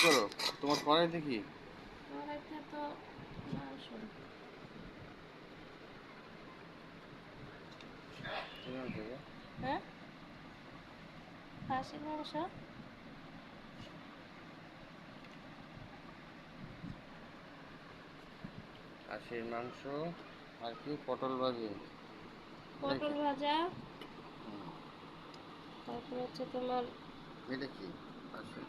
করো তোমার কড়াই দেখি। কড়াইতে তো মাংস। হ্যাঁ, খাসির মাংস। খাসির মাংস আর কি পটল ভাজি পটল নাকি? ভাজা। তারপর হচ্ছে তোমার এটা কি পাশে?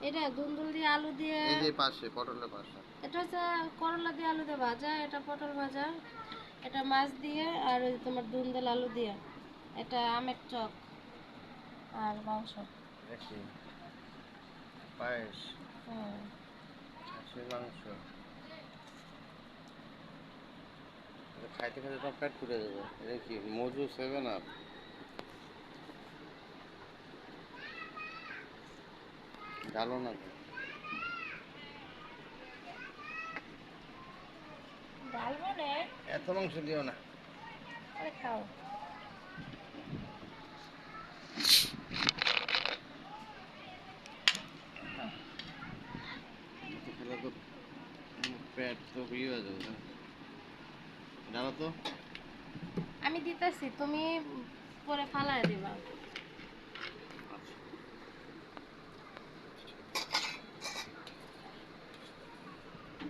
এটা দুন্দুল দিয়ে আলু দিয়ে। এই যে পাশে পটলের পাশে। এটা হচ্ছে করলা দিয়ে আলু দিয়ে ভাজা, এটা পটল ভাজা, এটা মাছ দিয়ে, আর ওই তোমার দুন্দুল আলু দিয়ে, এটা আমের টক আর মাংস। এটা কি পায়েস? হুম। খাসির মাংস এটা খাইতে খাইতে তো পেট পুড়ে যাবে। এটা কি মজু 7 আপ? ডালো না তো। ডাল মানে এত মাংস দিও না। আরে খাও। এত খেলে তো পেট তো ইয়ে হয়ে যাবে না? ডালো তো। আমি দিতেছি, তুমি পরে ফালায় দিবা। আচ্ছা,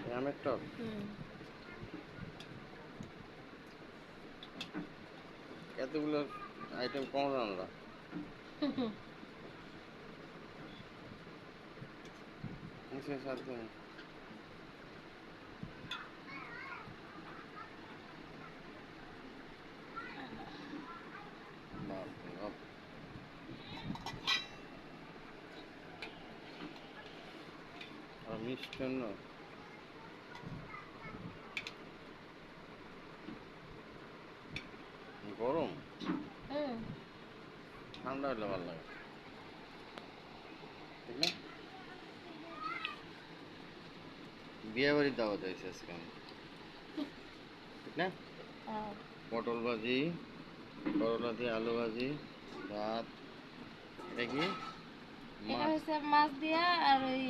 এই আমের টক হুম। এতগুলো আইটেম কম রান্না। নিচে সাত দিন বাপরে বাপ। আর মিষ্টান্ন গরম, হুম। ঠান্ডা হলে ভালো লাগে, ঠিক না? বিয়ে বাড়ির দাওয়াত হয়েছে আজকে আমি, ঠিক না? হ্যাঁ। পটল ভাজি, করলা দিয়ে আলু ভাজি, ভাত। এটা কি এটা মাছ? হচ্ছে মাছ দিয়া আর ওই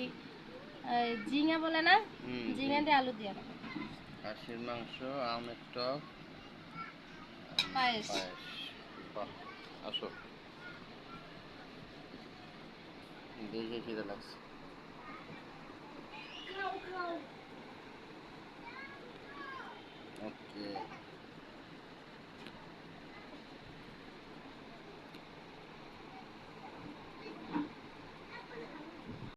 ওই ঝিঙা বলে না, হুম, ঝিঙা দিয়ে আলু দিয়া খাসির মাংস, আমের টক, পায়েস। পায়েস। বাহ, আসো, দেখে খিদে লাগছে। খাও খাও। ওকে।